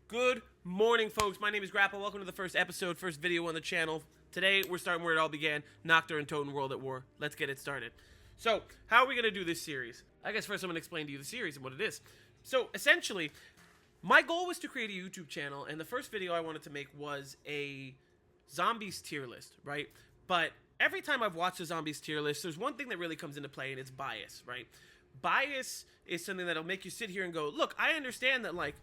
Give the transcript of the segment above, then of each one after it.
Good morning, folks. My name is Grappa. Welcome to the first episode, first video on the channel. Today, we're starting where it all began, Nacht Der Untoten, World at War. Let's get it started. So, how are we going to do this series? I guess first I'm going to explain to you the series and what it is. So, essentially, my goal was to create a YouTube channel, and the first video I wanted to make was a zombies tier list, right? But every time I've watched a zombies tier list, there's one thing that really comes into play, and it's bias, right? Bias is something that'll make you sit here and go, look, I understand that, like,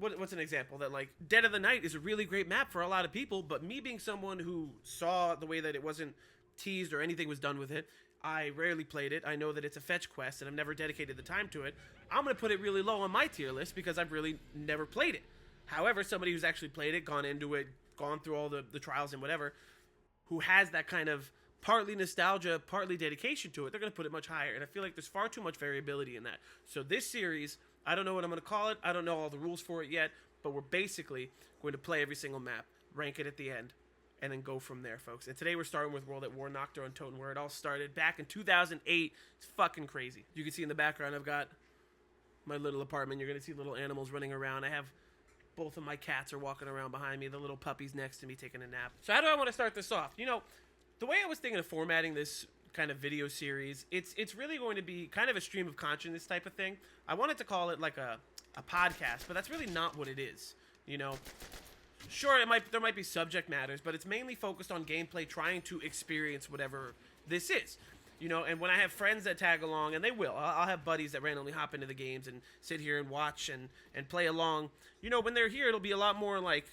what's an example? That, like, Dead of the Night is a really great map for a lot of people, but me being someone who saw the way that it wasn't teased or anything was done with it, I rarely played it. I know that it's a fetch quest, and I've never dedicated the time to it. I'm going to put it really low on my tier list because I've really never played it. However, somebody who's actually played it, gone into it, gone through all the trials and whatever, who has that kind of partly nostalgia, partly dedication to it, they're going to put it much higher. And I feel like there's far too much variability in that. So this series, I don't know what I'm going to call it. I don't know all the rules for it yet, but we're basically going to play every single map, rank it at the end, and then go from there, folks. And today we're starting with World at War, Nacht Der Untoten, where it all started back in 2008. It's fucking crazy. You can see in the background, I've got my little apartment. You're going to see little animals running around. I have both of my cats are walking around behind me. The little puppy's next to me taking a nap. So how do I want to start this off? You know, the way I was thinking of formatting this kind of video series, it's really going to be kind of a stream of consciousness type of thing. I wanted to call it like a podcast, but that's really not what it is, you know. Sure, there might be subject matters, but it's mainly focused on gameplay, trying to experience whatever this is. You know, and when I have friends that tag along, and they will, I'll have buddies that randomly hop into the games and sit here and watch and play along. You know, when they're here, it'll be a lot more like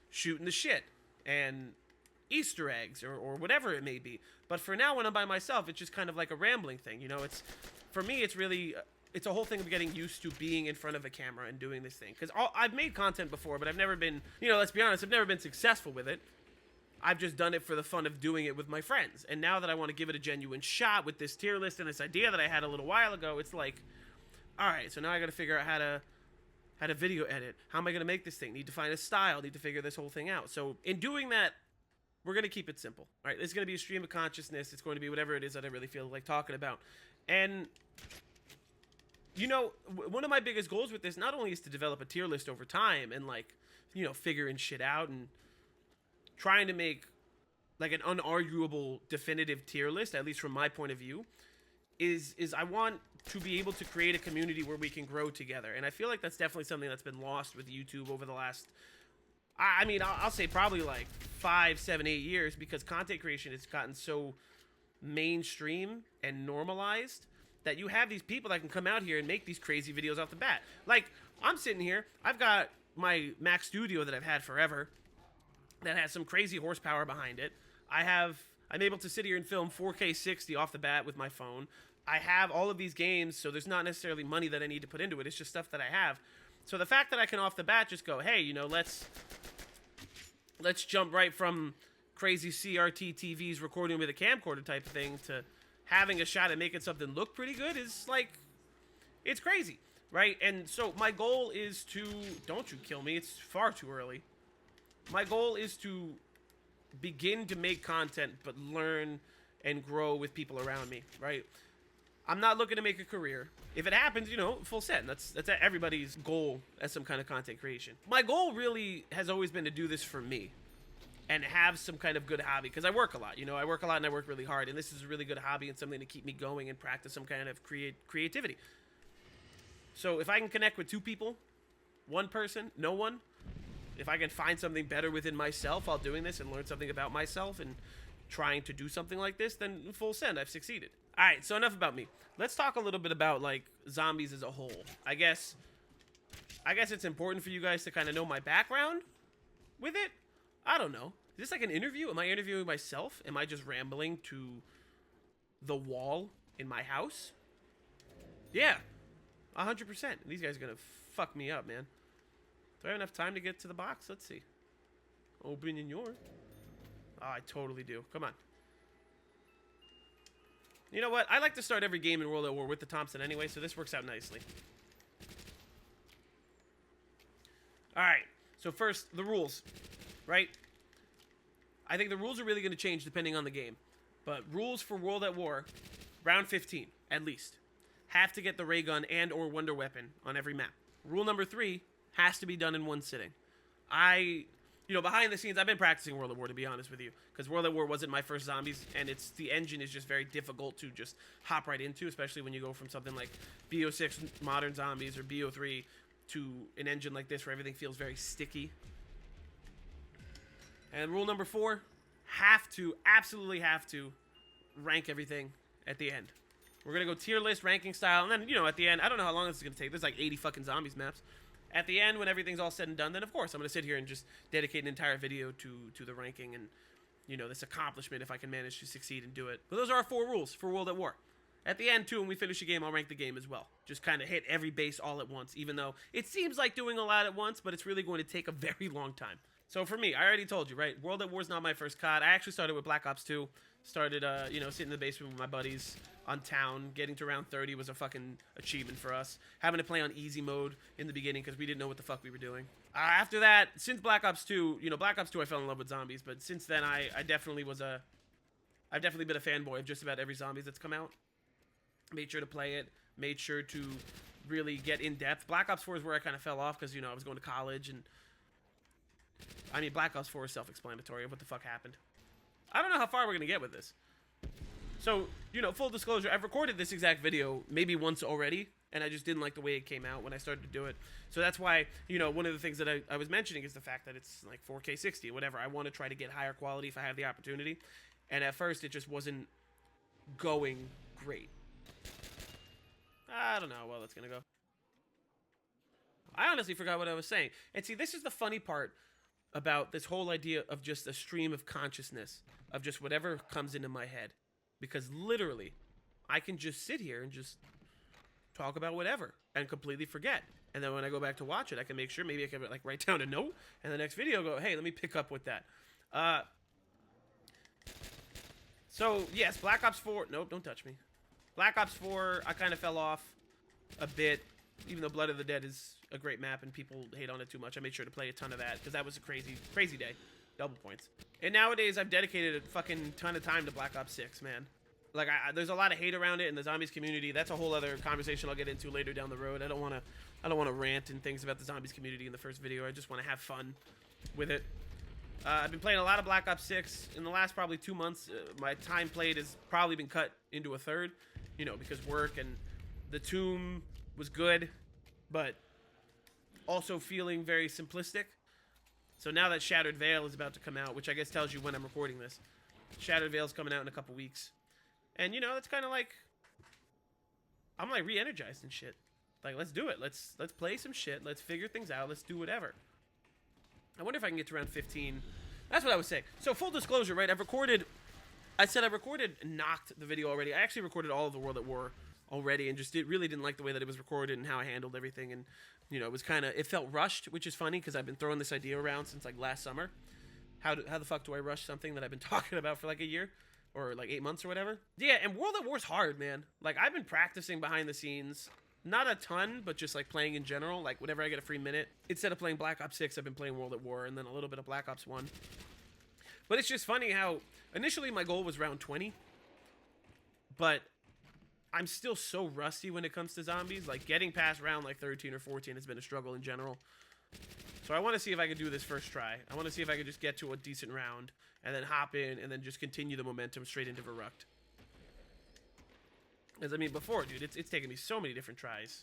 shooting the shit and Easter eggs or whatever it may be. But for now, when I'm by myself, it's just kind of like a rambling thing. You know, for me, it's really, it's a whole thing of getting used to being in front of a camera and doing this thing. Because I've made content before, but I've never been, you know, let's be honest, I've never been successful with it. I've just done it for the fun of doing it with my friends. And now that I want to give it a genuine shot with this tier list and this idea that I had a little while ago, it's like, all right, so now I got to figure out how to video edit. How am I going to make this thing? Need to find a style. Need to figure this whole thing out. So in doing that, we're going to keep it simple. All right, it's going to be a stream of consciousness. It's going to be whatever it is that I really feel like talking about. And, you know, one of my biggest goals with this not only is to develop a tier list over time and, like, you know, figuring shit out and trying to make like an unarguable definitive tier list, at least from my point of view, is I want to be able to create a community where we can grow together. And I feel like that's definitely something that's been lost with YouTube over the last, I mean, I'll say probably like 5, 7, 8 years, because content creation has gotten so mainstream and normalized that you have these people that can come out here and make these crazy videos off the bat. Like, I'm sitting here, I've got my Mac Studio that I've had forever, that has some crazy horsepower behind it. I'm able to sit here and film 4K 60 off the bat with my phone. I have all of these games, so there's not necessarily money that I need to put into it. It's just stuff that I have. So the fact that I can off the bat just go, hey, you know, let's jump right from crazy CRT TVs recording with a camcorder type of thing to having a shot at making something look pretty good is like, it's crazy, right? And so my goal is to, don't you kill me, it's far too early. My goal is to begin to make content, but learn and grow with people around me, right? I'm not looking to make a career. If it happens, you know, full send. That's everybody's goal as some kind of content creation. My goal really has always been to do this for me and have some kind of good hobby, because I work a lot. You know, I work a lot and I work really hard, and this is a really good hobby and something to keep me going and practice some kind of creativity. So if I can connect with 2 people, 1 person, no one, if I can find something better within myself while doing this and learn something about myself and trying to do something like this, then full send, I've succeeded. All right, so enough about me. Let's talk a little bit about, like, zombies as a whole. I guess it's important for you guys to kind of know my background with it. I don't know. Is this like an interview? Am I interviewing myself? Am I just rambling to the wall in my house? Yeah, 100%. These guys are going to fuck me up, man. Do I have enough time to get to the box? Let's see. Open in your. Oh, I totally do. Come on. You know what? I like to start every game in World at War with the Thompson anyway, so this works out nicely. Alright. So first, the rules. Right? I think the rules are really going to change depending on the game. But rules for World at War, round 15, at least. Have to get the ray gun and or wonder weapon on every map. Rule number 3, Has to be done in one sitting. Behind the scenes, I've been practicing World at War, to be honest with you, because World at War wasn't my first zombies, and the engine is just very difficult to just hop right into, especially when you go from something like BO6 Modern Zombies or BO3 to an engine like this where everything feels very sticky. And rule number 4, absolutely have to rank everything at the end. We're going to go tier list, ranking style, and then, at the end, I don't know how long this is going to take. There's like 80 fucking zombies maps. At the end, when everything's all said and done, then of course I'm going to sit here and just dedicate an entire video to the ranking and, this accomplishment if I can manage to succeed and do it. But those are our 4 rules for World at War. At the end, too, when we finish the game, I'll rank the game as well. Just kind of hit every base all at once, even though it seems like doing a lot at once, but it's really going to take a very long time. So for me, I already told you, right? World at War is not my first COD. I actually started with Black Ops 2. Started, sitting in the basement with my buddies on town. Getting to round 30 was a fucking achievement for us. Having to play on easy mode in the beginning because we didn't know what the fuck we were doing. After that, since Black Ops 2, Black Ops 2 I fell in love with zombies. But since then, I've definitely been a fanboy of just about every zombies that's come out. Made sure to play it. Made sure to really get in depth. Black Ops 4 is where I kind of fell off because, I was going to college and... Black Ops 4 is self-explanatory of what the fuck happened. I don't know how far we're going to get with this. So, full disclosure, I've recorded this exact video maybe once already, and I just didn't like the way it came out when I started to do it. So that's why, one of the things that I was mentioning is the fact that it's like 4K 60, whatever. I want to try to get higher quality if I have the opportunity. And at first, it just wasn't going great. I don't know how well that's going to go. I honestly forgot what I was saying. And see, this is the funny part about this whole idea of just a stream of consciousness, of just whatever comes into my head. Because literally, I can just sit here and just talk about whatever and completely forget. And then when I go back to watch it, I can make sure, maybe I can like write down a note, and the next video go, hey, let me pick up with that. So, yes, Black Ops 4, nope, don't touch me. Black Ops 4, I kind of fell off a bit, even though Blood of the Dead is a great map and people hate on it too much. I made sure to play a ton of that, because that was a crazy, crazy day. Double points. And nowadays, I've dedicated a fucking ton of time to Black Ops 6, man. Like, there's a lot of hate around it in the zombies community. That's a whole other conversation I'll get into later down the road. I don't want to rant and things about the zombies community in the first video. I just want to have fun with it. I've been playing a lot of Black Ops 6 in the last probably 2 months. My time played has probably been cut into a third, because work, and the Tomb was good, but also feeling very simplistic. So now that Shattered Veil is about to come out, which I guess tells you when I'm recording this. Shattered Veil's coming out in a couple weeks. And, it's kind of like, I'm like re-energized and shit. Like, let's do it. Let's play some shit. Let's figure things out. Let's do whatever. I wonder if I can get to round 15. That's what I was saying. So, full disclosure, right? I recorded Nacht the video already. I actually recorded all of the World at War already and just really didn't like the way that it was recorded and how I handled everything. And, it was it felt rushed, which is funny because I've been throwing this idea around since like last summer. How the fuck do I rush something that I've been talking about for like a year? Or like 8 months or whatever. Yeah, and World at War's hard, man. Like, I've been practicing behind the scenes. Not a ton, but just like playing in general. Like, whenever I get a free minute. Instead of playing Black Ops 6, I've been playing World at War. And then a little bit of Black Ops 1. But it's just funny how initially my goal was round 20. But I'm still so rusty when it comes to zombies. Like, getting past round like 13 or 14 has been a struggle in general. So I want to see if I can do this first try. I want to see if I can just get to a decent round. And then hop in, and then just continue the momentum straight into Verrucht. As before, dude, it's taken me so many different tries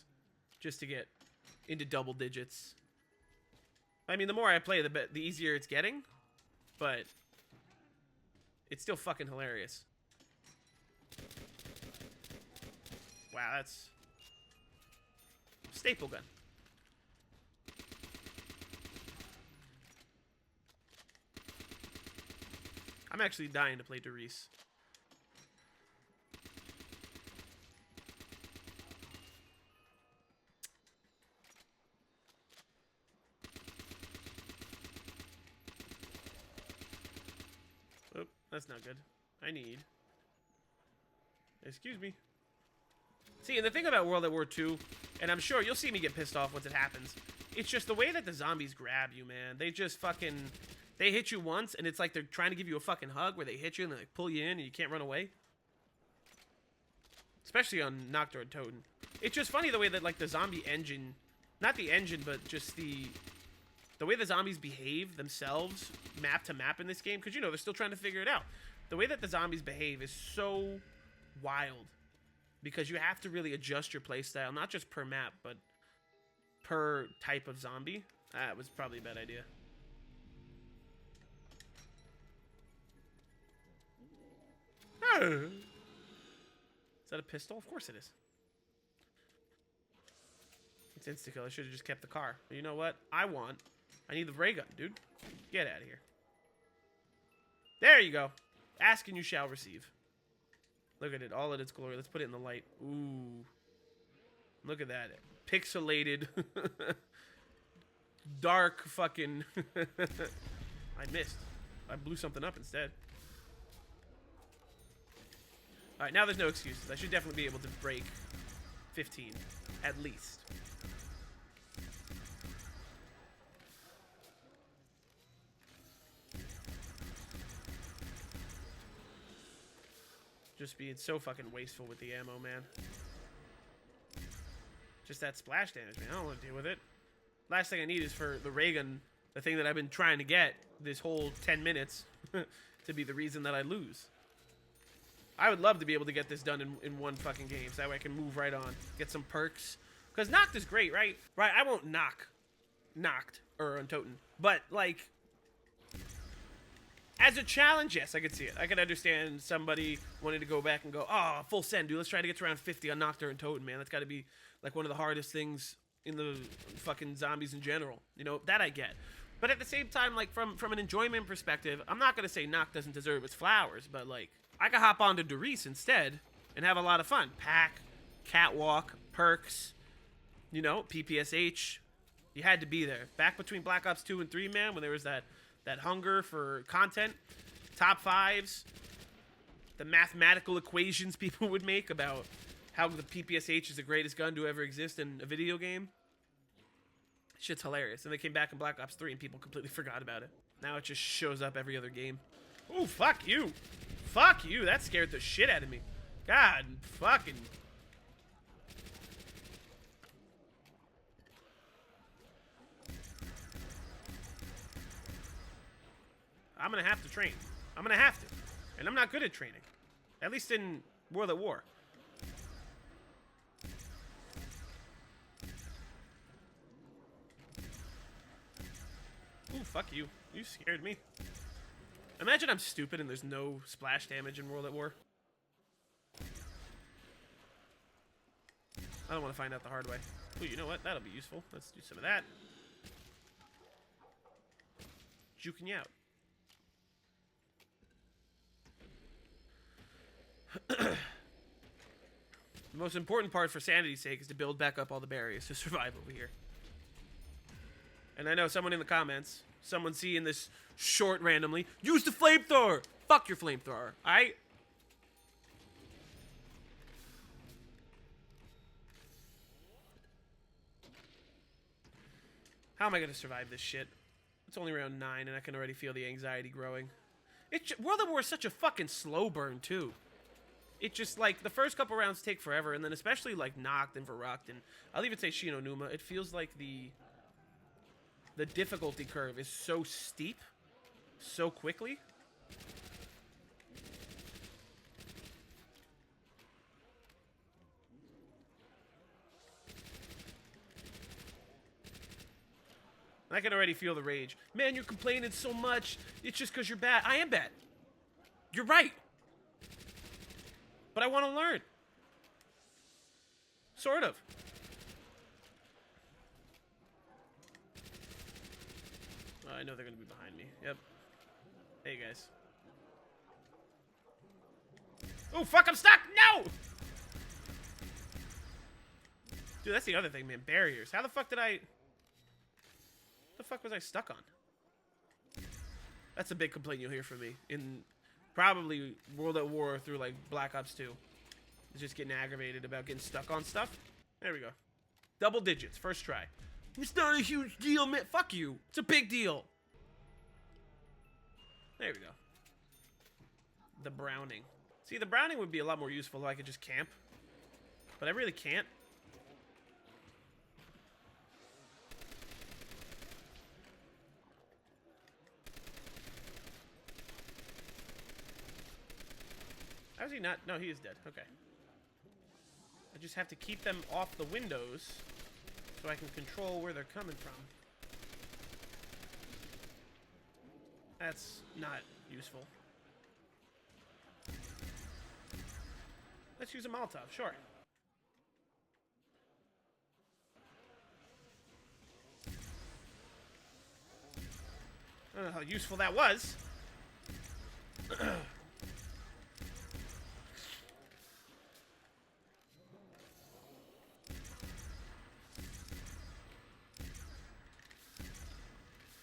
just to get into double digits. The more I play, the easier it's getting, but it's still fucking hilarious. Wow, that's staple gun. I'm actually dying to play Doris. Oh, that's not good. I need... Excuse me. See, and the thing about World at War 2, and I'm sure you'll see me get pissed off once it happens, it's just the way that the zombies grab you, man. They just fucking... They hit you once, and it's like they're trying to give you a fucking hug where they hit you and they like pull you in and you can't run away. Especially on Nacht Der Untoten. It's just funny the way that like the zombie engine not the engine, but just the way the zombies behave themselves, map to map in this game, because, you know, they're still trying to figure it out. The way that the zombies behave is so wild, because you have to really adjust your playstyle, not just per map, but per type of zombie. That was probably a bad idea. Is that a pistol? Of course it is. It's insta-kill. I should have just kept the car. But you know what? I need the ray gun, dude. Get out of here. There you go. Ask and you shall receive. Look at it. All at its glory. Let's put it in the light. Ooh. Look at that. Pixelated. Dark fucking... I missed. I blew something up instead. Alright, now there's no excuses. I should definitely be able to break 15. At least. Just being so fucking wasteful with the ammo, man. Just that splash damage, man. I don't want to deal with it. Last thing I need is for the ray gun, the thing that I've been trying to get this whole 10 minutes, to be the reason that I lose. I would love to be able to get this done in one fucking game, so that way I can move right on. Get some perks. Because Nacht is great, right? Right, I won't knock Nacht or Untoten. But, like, as a challenge, yes, I could see it. I could understand somebody wanting to go back and go, oh, full send, dude. Let's try to get to around 50 on Nacht Der Untoten, man. That's got to be, like, one of the hardest things in the fucking zombies in general. You know, that I get. But at the same time, like, from an enjoyment perspective, I'm not going to say Nacht doesn't deserve its flowers, but, like, I could hop onto Doris instead and have a lot of fun. Pack, catwalk, perks, you know, PPSH. You had to be there. Back between Black Ops 2 and 3, man, when there was that hunger for content, top fives, the mathematical equations people would make about how the PPSH is the greatest gun to ever exist in a video game. Shit's hilarious. And they came back in Black Ops 3 and people completely forgot about it. Now it just shows up every other game. Ooh, fuck you. Fuck you. That scared the shit out of me. God fucking... I'm gonna have to train. I'm gonna have to. And I'm not good at training. At least in World at War. Ooh, fuck you. You scared me. Imagine I'm stupid and there's no splash damage in World at War. I don't want to find out the hard way. Ooh, you know what? That'll be useful. Let's do some of that. Juking you out. The most important part for sanity's sake is to build back up all the barriers to survive over here. And I know someone in the comments, someone seeing this short randomly, use the flamethrower! Fuck your flamethrower, alright? How am I gonna survive this shit? It's only around 9 and I can already feel the anxiety growing. World at War is such a fucking slow burn too. It just, like, the first couple rounds take forever, and then especially, like, Nacht and Verrucht, and I'll even say Shino Numa, it feels like the difficulty curve is so steep, so quickly. I can already feel the rage. Man, you're complaining so much. It's just because you're bad. I am bad. You're right. But I want to learn. Sort of. I know they're going to be behind me. Yep. Hey, guys. Oh, fuck, I'm stuck! No! Dude, that's the other thing, man. Barriers. How the fuck did I... What the fuck was I stuck on? That's a big complaint you'll hear from me. In probably World at War through, like, Black Ops 2. It's just getting aggravated about getting stuck on stuff. There we go. Double digits. First try. It's not a huge deal, man. Fuck you. It's a big deal. There we go. The Browning. See, the Browning would be a lot more useful if I could just camp. But I really can't. How's he not? No, he is dead. Okay. I just have to keep them off the windows so I can control where they're coming from. That's not useful. Let's use a Molotov, sure. I don't know how useful that was.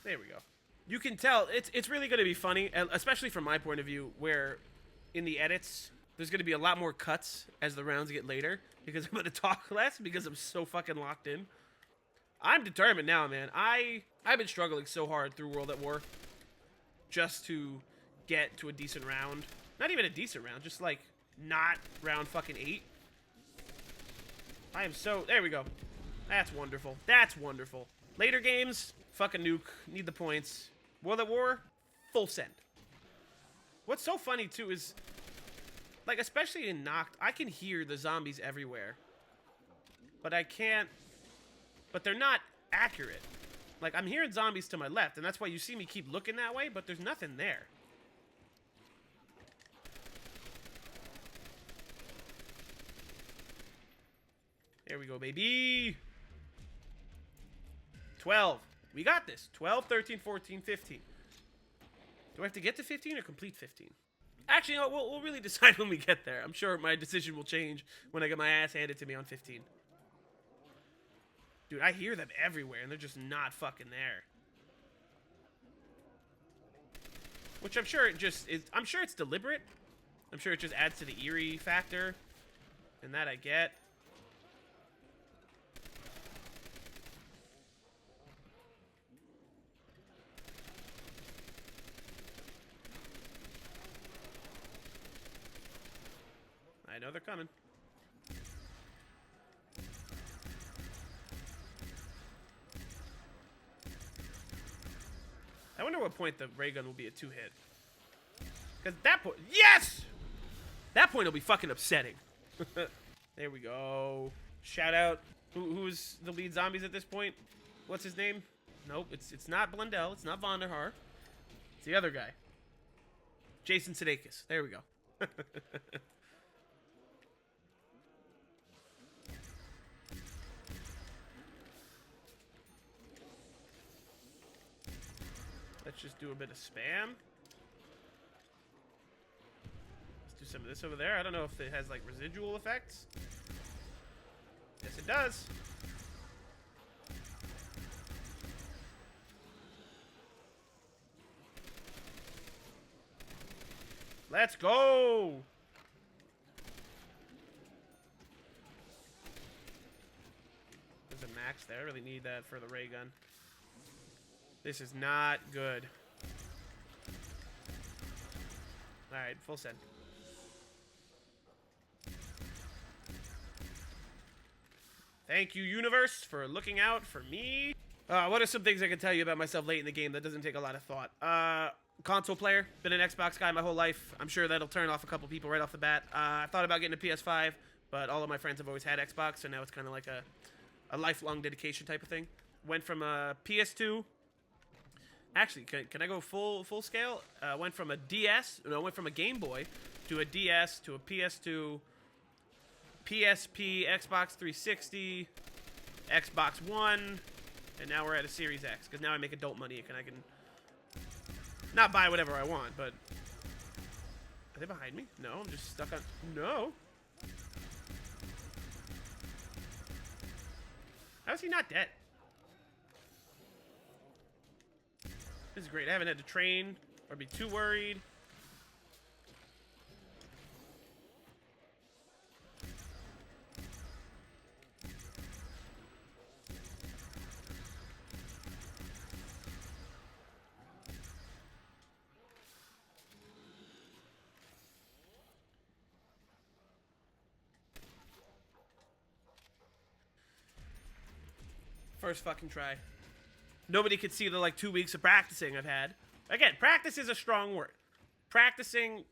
There we go. You can tell it's really going to be funny, especially from my point of view, where in the edits there's going to be a lot more cuts as the rounds get later because I'm going to talk less because I'm so fucking locked in. I'm determined now, man. I've been struggling so hard through World at War just to get to a decent round. Not even a decent round, just like not round fucking 8. I am so... There we go. That's wonderful. That's wonderful. Later games, fucking nuke. Need the points. World at War, full send. What's so funny, too, is... Like, especially in Nacht, I can hear the zombies everywhere. But I can't... But they're not accurate. Like, I'm hearing zombies to my left, and that's why you see me keep looking that way, but there's nothing there. There we go, baby. 12. We got this. 12, 13, 14, 15. Do I have to get to 15 or complete 15? Actually, no, we'll really decide when we get there. I'm sure my decision will change when I get my ass handed to me on 15. Dude, I hear them everywhere, and they're just not fucking there. Which I'm sure it just is... I'm sure it's deliberate. I'm sure it just adds to the eerie factor. And that I get. I know they're coming. I wonder what point the ray gun will be a 2-hit. Because that point... Yes! That point will be fucking upsetting. There we go. Shout out. Who's the lead zombies at this point? What's his name? Nope, it's not Blundell. It's not Vonderhaar. It's the other guy. Jason Sudeikis. There we go. Let's just do a bit of spam. Let's do some of this over there. I don't know if it has, like, residual effects. Yes, it does. Let's go! There's a max there. I really need that for the ray gun. This is not good. Alright, full send. Thank you, universe, for looking out for me. What are some things I can tell you about myself late in the game that doesn't take a lot of thought? Console player. Been an Xbox guy my whole life. I'm sure that'll turn off a couple people right off the bat. I thought about getting a PS5, but all of my friends have always had Xbox, so now it's kind of like a lifelong dedication type of thing. Went from a PS2... Actually, can I go full scale? Went from a DS, no, went from a Game Boy to a DS to a PS2, PSP, Xbox 360, Xbox One, and now we're at a Series X, because now I make adult money, and I can not buy whatever I want, but... Are they behind me? No, I'm just stuck on... No! How is he not dead? This is great. I haven't had to train or be too worried. First fucking try. Nobody could see the, like, 2 weeks of practicing I've had. Again, practice is a strong word. Practicing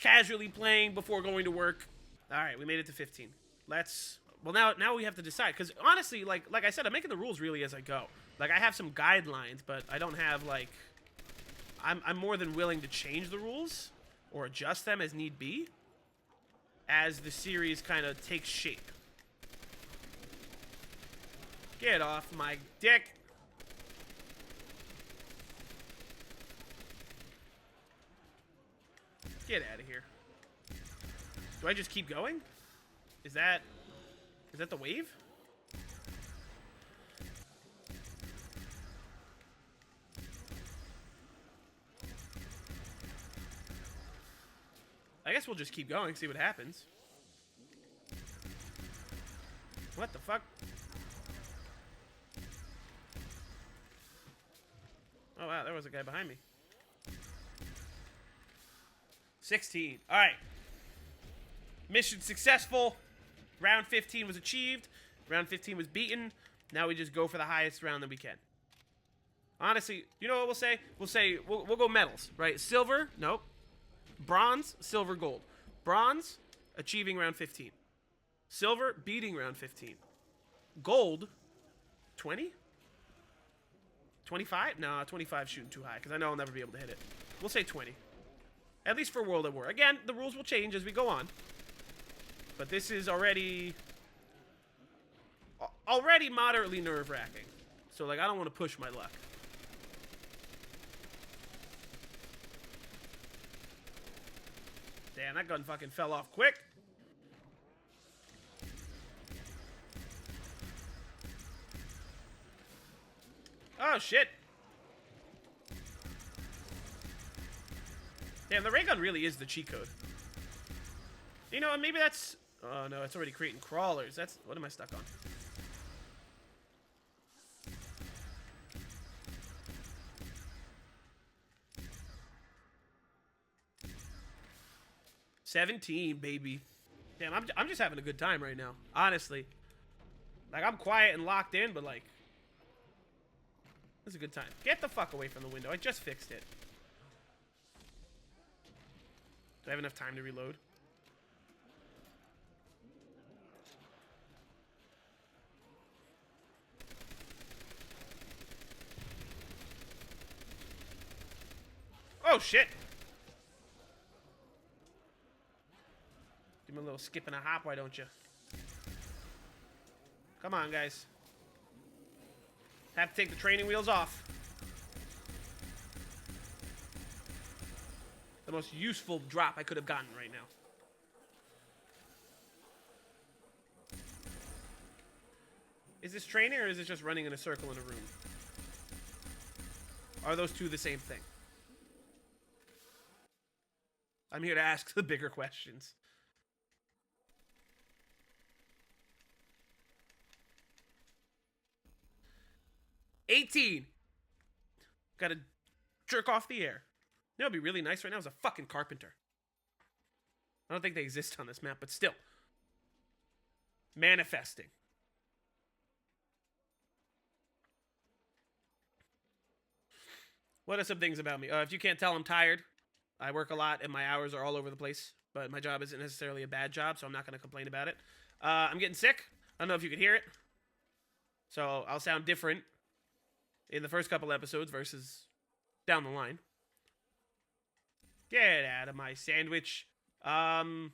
casually playing before going to work. All right, we made it to 15. Well, now we have to decide, because honestly, like I said, I'm making the rules really as I go. Like, I have some guidelines, but I don't have, like, I'm more than willing to change the rules or adjust them as need be as the series kind of takes shape. Get off my dick. Get out of here. Do I just keep going? Is that the wave? I guess we'll just keep going, see what happens. What the fuck? Oh wow, there was a guy behind me. 16. Alright. Mission successful. Round 15 was achieved. Round 15 was beaten. Now we just go for the highest round that we can. Honestly, you know what we'll say? We'll go medals, right? Silver, nope. Bronze, silver, gold. Bronze, achieving round 15. Silver, beating round 15. Gold, 20? 25? No, 25 shooting too high, because I know I'll never be able to hit it. We'll say 20. At least for World at War. Again, the rules will change as we go on. But this is already moderately nerve-wracking. So, like, I don't want to push my luck. Damn, that gun fucking fell off quick. Oh, shit. Damn, the ray gun really is the cheat code. You know, maybe that's... Oh, no, it's already creating crawlers. That's... What am I stuck on? $17, baby. Damn, I'm just having a good time right now. Honestly. Like, I'm quiet and locked in, but, like... This is a good time. Get the fuck away from the window. I just fixed it. Do I have enough time to reload? Oh, shit! Give me a little skip and a hop, why don't you? Come on, guys. Have to take the training wheels off. The most useful drop I could have gotten right now. Is this training or is it just running in a circle in a room? Are those two the same thing? I'm here to ask the bigger questions. $18. Gotta jerk off the air. You know what'd be really nice right now is a fucking carpenter. I don't think they exist on this map, but still. Manifesting. What are some things about me? If you can't tell, I'm tired. I work a lot and my hours are all over the place. But my job isn't necessarily a bad job, so I'm not going to complain about it. I'm getting sick. I don't know if you can hear it. So I'll sound different in the first couple episodes versus down the line. Get out of my sandwich. I'm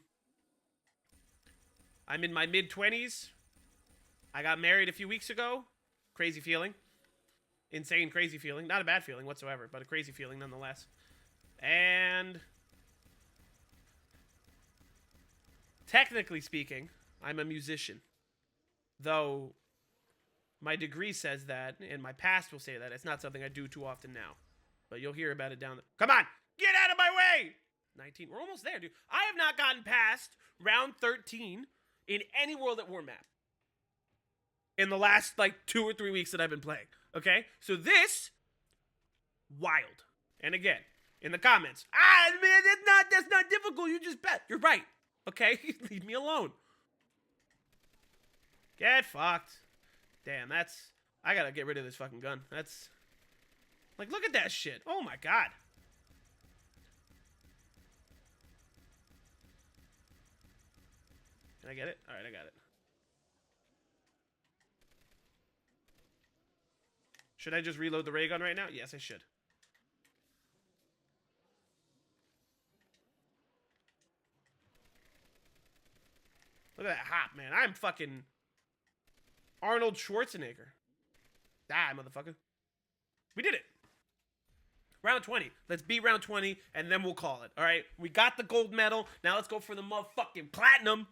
in my mid-20s. I got married a few weeks ago. Crazy feeling. Insane crazy feeling. Not a bad feeling whatsoever, but a crazy feeling nonetheless. And technically speaking, I'm a musician. Though my degree says that, and my past will say that. It's not something I do too often now. But you'll hear about it down the... Come on! Get out of my way! 19. We're almost there, dude. I have not gotten past round 13 in any World at War map in the last, like, 2 or 3 weeks that I've been playing. Okay? So this... Wild. And again, in the comments, man, that's not difficult. You just bet. You're right. Okay? Leave me alone. Get fucked. Damn, that's... I gotta get rid of this fucking gun. That's... Like, look at that shit. Oh my god. I get it? All right, I got it. Should I just reload the ray gun right now? Yes, I should. Look at that hop, man. I'm fucking Arnold Schwarzenegger. Die, motherfucker. We did it. Round 20. Let's beat round 20, and then we'll call it. All right? We got the gold medal. Now let's go for the motherfucking platinum.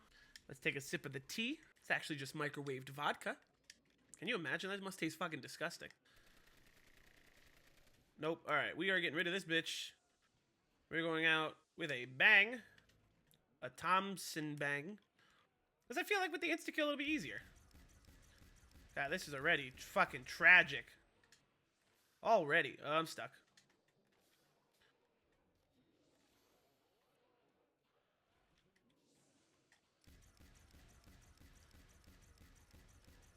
Let's take a sip of the tea. It's actually just microwaved vodka. Can you imagine? That must taste fucking disgusting. Nope. All right. We are getting rid of this bitch. We're going out with a bang. A Thompson bang. Because I feel like with the insta-kill, it'll be easier. God, this is already fucking tragic. Already. Oh, I'm stuck.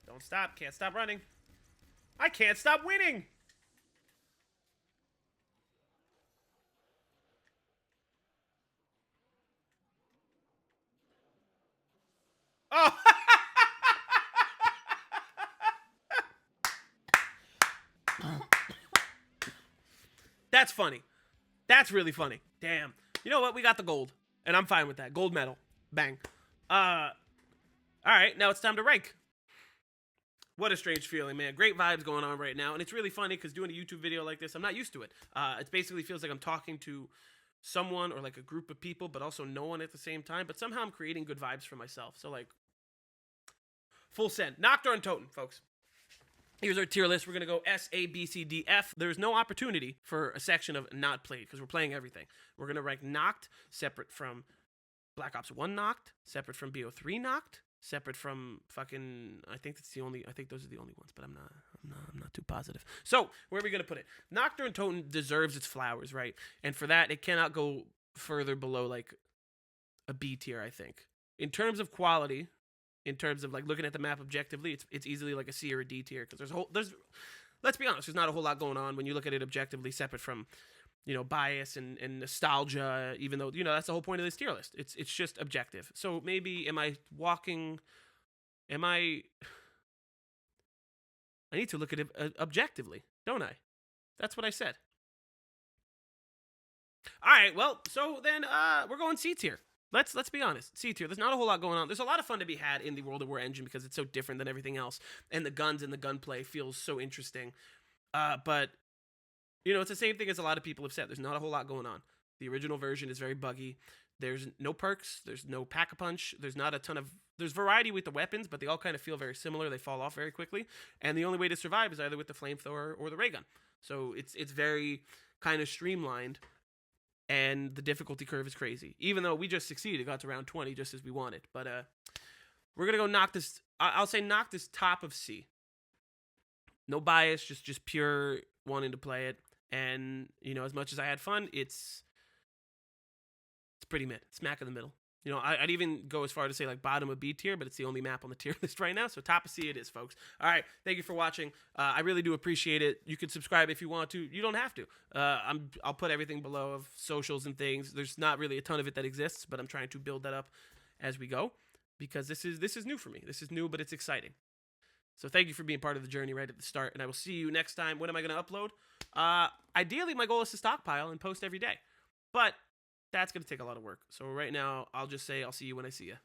Don't stop. Can't stop running. I can't stop winning. Oh. That's funny. That's really funny. Damn. You know what? We got the gold. And I'm fine with that. Gold medal. Bang. Alright, now it's time to rank. What a strange feeling, man. Great vibes going on right now. And it's really funny because doing a YouTube video like this, I'm not used to it. It basically feels like I'm talking to someone or like a group of people, but also no one at the same time. But somehow I'm creating good vibes for myself. So, like, full send. Nacht Der Untoten, folks. Here's our tier list. We're going to go S, A, B, C, D, F. There's no opportunity for a section of not played because we're playing everything. We're going to rank Nacht separate from Black Ops 1 Nacht, separate from BO3 Nacht, separate from fucking, I think those are the only ones, but I'm not too positive. So, where are we going to put it? Nacht Der Untoten deserves its flowers, right? And for that, it cannot go further below like a B tier, I think. In terms of quality, in terms of like looking at the map objectively, it's easily like a C or a D tier because there's let's be honest, there's not a whole lot going on when you look at it objectively, separate from, you know, bias and nostalgia. Even though, you know, that's the whole point of this tier list. It's just objective. So maybe I need to look at it objectively, don't I? That's what I said. All right, well, so then we're going C tier. Let's be honest. C tier. There's not a whole lot going on. There's a lot of fun to be had in the World at War engine because it's so different than everything else, and the guns and the gunplay feels so interesting. But you know, it's the same thing as a lot of people have said. There's not a whole lot going on. The original version is very buggy. There's no perks. There's no pack-a-punch. There's not a ton of. There's variety with the weapons, but they all kind of feel very similar. They fall off very quickly, and the only way to survive is either with the flamethrower or the ray gun. So it's very kind of streamlined. And the difficulty curve is crazy. Even though we just succeeded, got to round 20 just as we wanted. But we're going to go knock this. I'll say knock this top of C. No bias, just pure wanting to play it. And, you know, as much as I had fun, it's pretty mid. Smack in the middle. You know, I'd even go as far to say like bottom of B tier, but it's the only map on the tier list right now. So top of C it is, folks. All right, thank you for watching. I really do appreciate it. You can subscribe if you want to. You don't have to. I'll put everything below of socials and things. There's not really a ton of it that exists, but I'm trying to build that up as we go because this is new for me. This is new, but it's exciting. So thank you for being part of the journey right at the start, and I will see you next time. When am I going to upload? Ideally, my goal is to stockpile and post every day, but that's going to take a lot of work. So right now, I'll just say I'll see you when I see you.